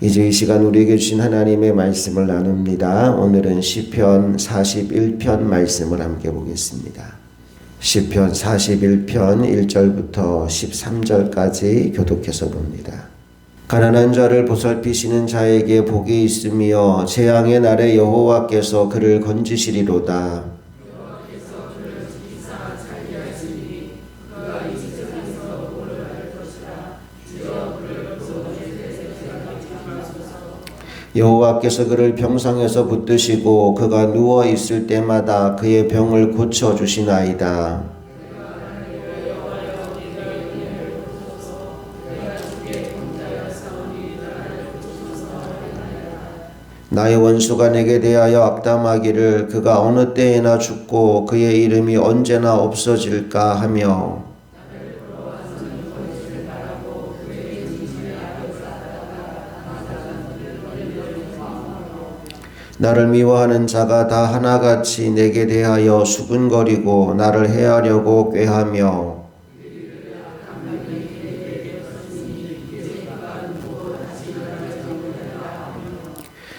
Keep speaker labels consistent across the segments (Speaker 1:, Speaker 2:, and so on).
Speaker 1: 이제 이 시간 우리에게 주신 하나님의 말씀을 나눕니다. 오늘은 시편 41편 말씀을 함께 보겠습니다. 시편 41편 1절부터 13절까지 교독해서 봅니다. 가난한 자를 보살피시는 자에게 복이 있으며 재앙의 날에 여호와께서 그를 건지시리로다. 여호와께서 그를 병상에서 붙드시고 그가 누워 있을 때마다 그의 병을 고쳐 주시나이다. 나의 원수가 내게 대하여 악담하기를 그가 어느 때에나 죽고 그의 이름이 언제나 없어질까 하며 나를 미워하는 자가 다 하나같이 내게 대하여 수군거리고 나를 해하려고 꾀하며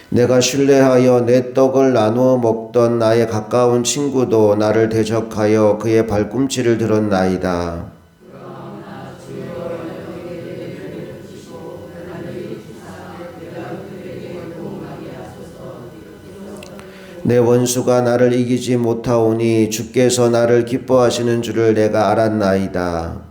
Speaker 1: 내가 신뢰하여 내 떡을 나누어 먹던 나의 가까운 친구도 나를 대적하여 그의 발꿈치를 들었나이다. 내 원수가 나를 이기지 못하오니 주께서 나를 기뻐하시는 줄을 내가 알았나이다.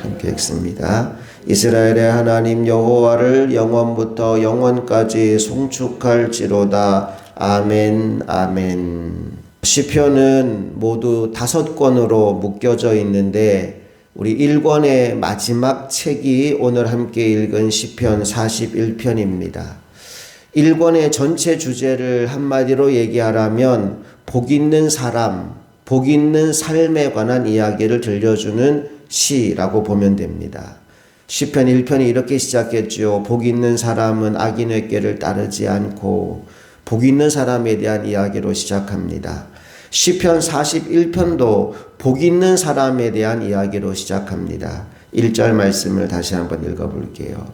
Speaker 1: 함께 읽습니다. 이스라엘의 하나님 여호와를 영원부터 영원까지 송축할지로다. 아멘 아멘. 시편은 모두 5권으로 묶여져 있는데 우리 1권의 마지막 책이 오늘 함께 읽은 시편 41편입니다. 1권의 전체 주제를 한마디로 얘기하라면 복 있는 사람, 복 있는 삶에 관한 이야기를 들려주는 시라고 보면 됩니다. 시편 1편이 이렇게 시작했죠. 복 있는 사람은 악인의 꾀를 따르지 않고 복 있는 사람에 대한 이야기로 시작합니다. 시편 41편도 복 있는 사람에 대한 이야기로 시작합니다. 1절 말씀을 다시 한번 읽어볼게요.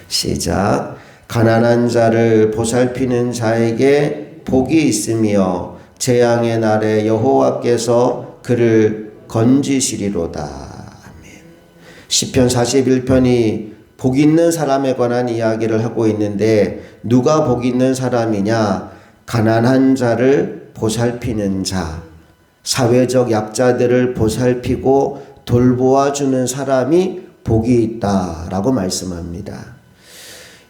Speaker 1: 시작. 가난한 자를 보살피는 자에게 복이 있으며 재앙의 날에 여호와께서 그를 건지시리로다. 아멘. 시편 41편이 복 있는 사람에 관한 이야기를 하고 있는데 누가 복 있는 사람이냐? 가난한 자를 보살피는 자, 사회적 약자들을 보살피고 돌보아주는 사람이 복이 있다라고 말씀합니다.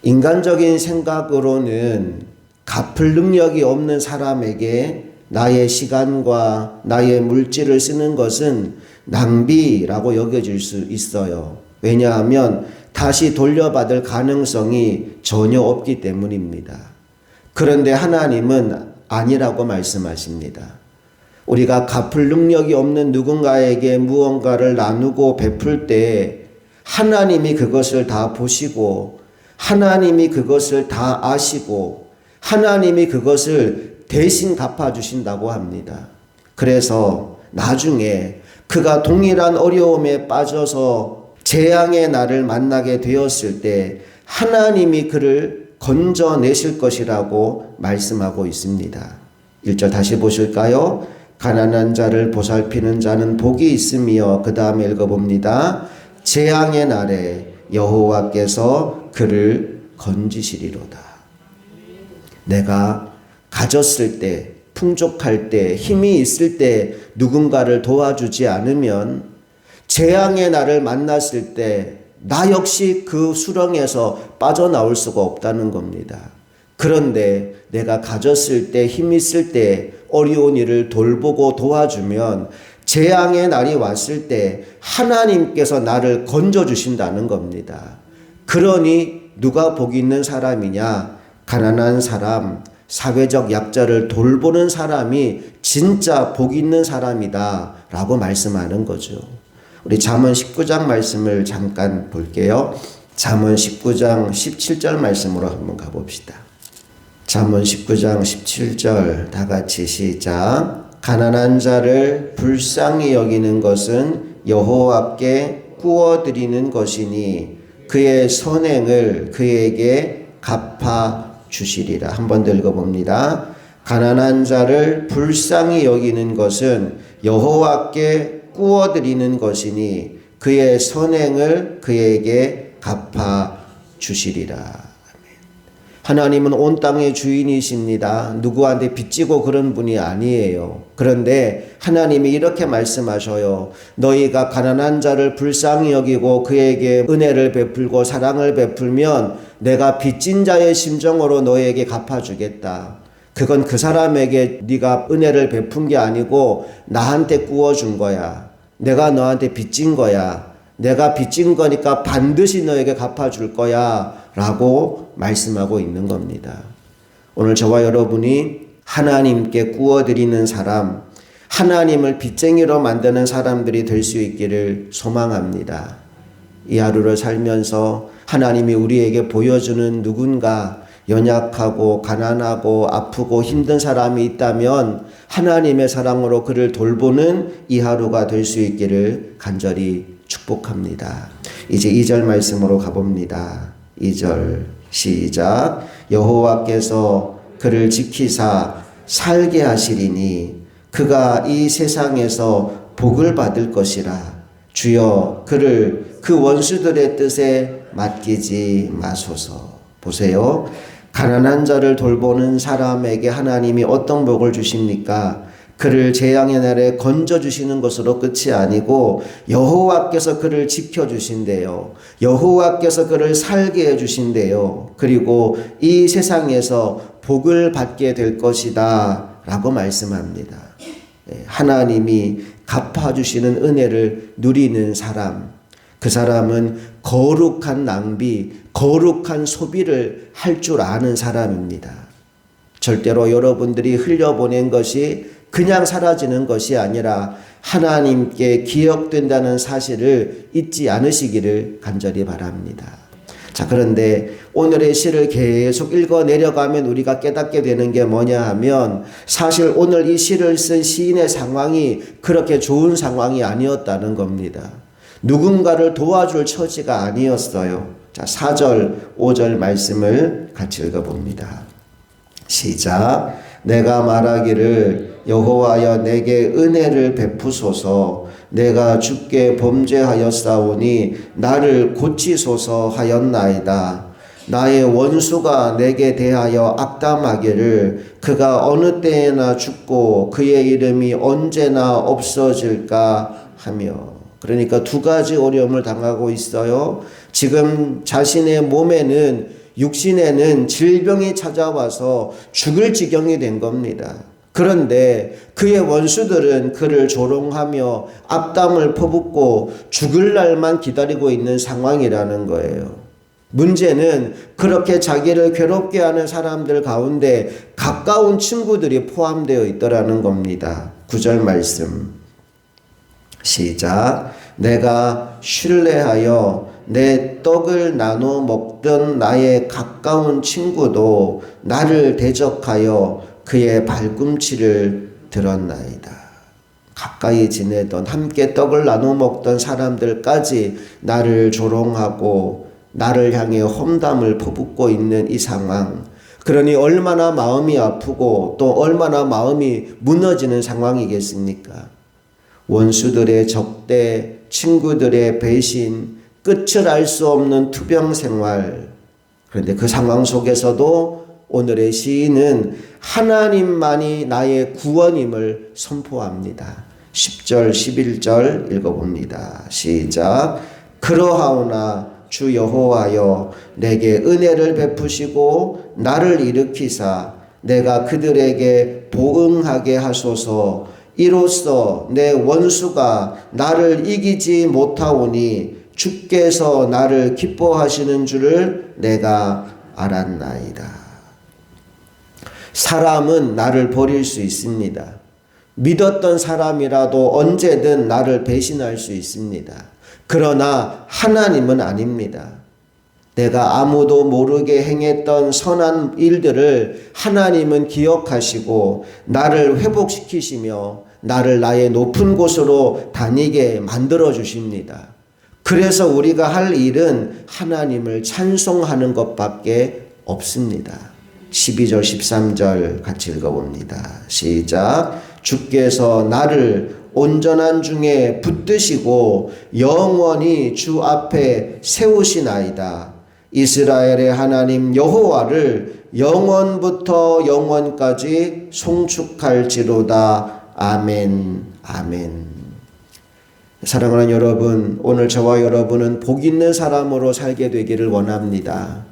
Speaker 1: 인간적인 생각으로는 갚을 능력이 없는 사람에게 나의 시간과 나의 물질을 쓰는 것은 낭비라고 여겨질 수 있어요. 왜냐하면 다시 돌려받을 가능성이 전혀 없기 때문입니다. 그런데 하나님은 아니라고 말씀하십니다. 우리가 갚을 능력이 없는 누군가에게 무언가를 나누고 베풀 때 하나님이 그것을 다 보시고 하나님이 그것을 다 아시고 하나님이 그것을 대신 갚아주신다고 합니다. 그래서 나중에 그가 동일한 어려움에 빠져서 재앙의 날을 만나게 되었을 때 하나님이 그를 건져내실 것이라고 말씀하고 있습니다. 1절 다시 보실까요? 가난한 자를 보살피는 자는 복이 있으며 그 다음에 읽어봅니다. 재앙의 날에 여호와께서 그를 건지시리로다. 내가 가졌을 때, 풍족할 때, 힘이 있을 때 누군가를 도와주지 않으면 재앙의 날을 만났을 때 나 역시 그 수렁에서 빠져나올 수가 없다는 겁니다. 그런데 내가 가졌을 때, 힘 있을 때 어려운 일을 돌보고 도와주면 재앙의 날이 왔을 때 하나님께서 나를 건져주신다는 겁니다. 그러니 누가 복 있는 사람이냐? 가난한 사람, 사회적 약자를 돌보는 사람이 진짜 복 있는 사람이다 라고 말씀하는 거죠. 우리 잠언 19장 말씀을 잠깐 볼게요. 잠언 19장 17절 말씀으로 한번 가봅시다. 잠언 19장 17절 다 같이 시작. 가난한 자를 불쌍히 여기는 것은 여호와께 구워드리는 것이니 그의 선행을 그에게 갚아 주시리라. 한 번 더 읽어봅니다. 가난한 자를 불쌍히 여기는 것은 여호와께 구워드리는 것이니 그의 선행을 그에게 갚아 주시리라. 하나님은 온 땅의 주인이십니다. 누구한테 빚지고 그런 분이 아니에요. 그런데 하나님이 이렇게 말씀하셔요. 너희가 가난한 자를 불쌍히 여기고 그에게 은혜를 베풀고 사랑을 베풀면 내가 빚진 자의 심정으로 너에게 갚아주겠다. 그건 그 사람에게 네가 은혜를 베푼 게 아니고 나한테 구워준 거야. 내가 너한테 빚진 거야. 내가 빚진 거니까 반드시 너에게 갚아줄 거야 라고 말씀하고 있는 겁니다. 오늘 저와 여러분이 하나님께 구워드리는 사람, 하나님을 빚쟁이로 만드는 사람들이 될 수 있기를 소망합니다. 이 하루를 살면서 하나님이 우리에게 보여주는 누군가 연약하고 가난하고 아프고 힘든 사람이 있다면 하나님의 사랑으로 그를 돌보는 이 하루가 될 수 있기를 간절히 축복합니다. 이제 2절 말씀으로 가봅니다. 2절 시작. 여호와께서 그를 지키사 살게 하시리니 그가 이 세상에서 복을 받을 것이라. 주여 그를 그 원수들의 뜻에 맡기지 마소서. 보세요. 가난한 자를 돌보는 사람에게 하나님이 어떤 복을 주십니까? 그를 재앙의 날에 건져주시는 것으로 끝이 아니고 여호와께서 그를 지켜주신대요. 여호와께서 그를 살게 해주신대요. 그리고 이 세상에서 복을 받게 될 것이다 라고 말씀합니다. 하나님이 갚아주시는 은혜를 누리는 사람, 그 사람은 거룩한 낭비, 거룩한 소비를 할 줄 아는 사람입니다. 절대로 여러분들이 흘려보낸 것이 그냥 사라지는 것이 아니라 하나님께 기억된다는 사실을 잊지 않으시기를 간절히 바랍니다. 자, 그런데 오늘의 시를 계속 읽어 내려가면 우리가 깨닫게 되는 게 뭐냐 하면 사실 오늘 이 시를 쓴 시인의 상황이 그렇게 좋은 상황이 아니었다는 겁니다. 누군가를 도와줄 처지가 아니었어요. 자, 4절, 5절 말씀을 같이 읽어봅니다. 시작. 내가 말하기를 여호와여 내게 은혜를 베푸소서. 내가 주께 범죄하였사오니 나를 고치소서 하였나이다. 나의 원수가 내게 대하여 악담하기를 그가 어느 때에나 죽고 그의 이름이 언제나 없어질까 하며. 그러니까 두 가지 어려움을 당하고 있어요. 지금 자신의 몸에는 육신에는 질병이 찾아와서 죽을 지경이 된 겁니다. 그런데 그의 원수들은 그를 조롱하며 악담을 퍼붓고 죽을 날만 기다리고 있는 상황이라는 거예요. 문제는 그렇게 자기를 괴롭게 하는 사람들 가운데 가까운 친구들이 포함되어 있더라는 겁니다. 9절 말씀 시작. 내가 신뢰하여 내 떡을 나눠 먹던 나의 가까운 친구도 나를 대적하여 그의 발꿈치를 들었나이다. 가까이 지내던 함께 떡을 나눠 먹던 사람들까지 나를 조롱하고 나를 향해 험담을 퍼붓고 있는 이 상황. 그러니 얼마나 마음이 아프고 또 얼마나 마음이 무너지는 상황이겠습니까? 원수들의 적대, 친구들의 배신, 끝을 알 수 없는 투병 생활. 그런데 그 상황 속에서도 오늘의 시인은 하나님만이 나의 구원임을 선포합니다. 10절, 11절 읽어봅니다. 시작. 그러하오나 주 여호와여 내게 은혜를 베푸시고 나를 일으키사 내가 그들에게 보응하게 하소서. 이로써 내 원수가 나를 이기지 못하오니 주께서 나를 기뻐하시는 줄을 내가 알았나이다. 사람은 나를 버릴 수 있습니다. 믿었던 사람이라도 언제든 나를 배신할 수 있습니다. 그러나 하나님은 아닙니다. 내가 아무도 모르게 행했던 선한 일들을 하나님은 기억하시고 나를 회복시키시며 나를 나의 높은 곳으로 다니게 만들어 주십니다. 그래서 우리가 할 일은 하나님을 찬송하는 것밖에 없습니다. 12절 13절 같이 읽어봅니다. 시작. 주께서 나를 온전한 중에 붙드시고 영원히 주 앞에 세우시나이다. 이스라엘의 하나님 여호와를 영원부터 영원까지 송축할지로다. 아멘. 아멘. 사랑하는 여러분, 오늘 저와 여러분은 복 있는 사람으로 살게 되기를 원합니다.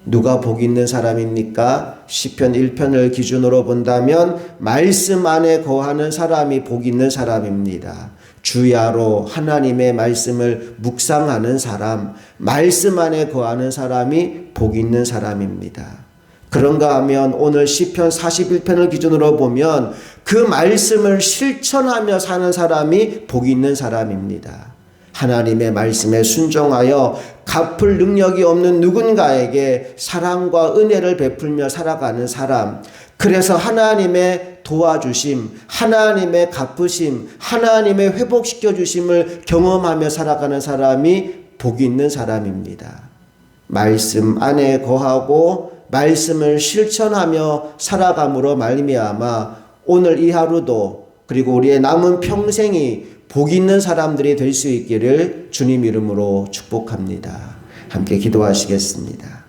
Speaker 1: 누가 복 있는 사람입니까? 시편 1편을 기준으로 본다면 말씀 안에 거하는 사람이 복 있는 사람입니다. 주야로 하나님의 말씀을 묵상하는 사람, 말씀 안에 거하는 사람이 복 있는 사람입니다. 그런가 하면 오늘 시편 41편을 기준으로 보면 그 말씀을 실천하며 사는 사람이 복 있는 사람입니다. 하나님의 말씀에 순종하여 갚을 능력이 없는 누군가에게 사랑과 은혜를 베풀며 살아가는 사람, 그래서 하나님의 도와주심, 하나님의 갚으심, 하나님의 회복시켜 주심을 경험하며 살아가는 사람이 복이 있는 사람입니다. 말씀 안에 거하고 말씀을 실천하며 살아감으로 말미암아 오늘 이 하루도 그리고 우리의 남은 평생이 복 있는 사람들이 될 수 있기를 주님 이름으로 축복합니다. 함께 기도하시겠습니다.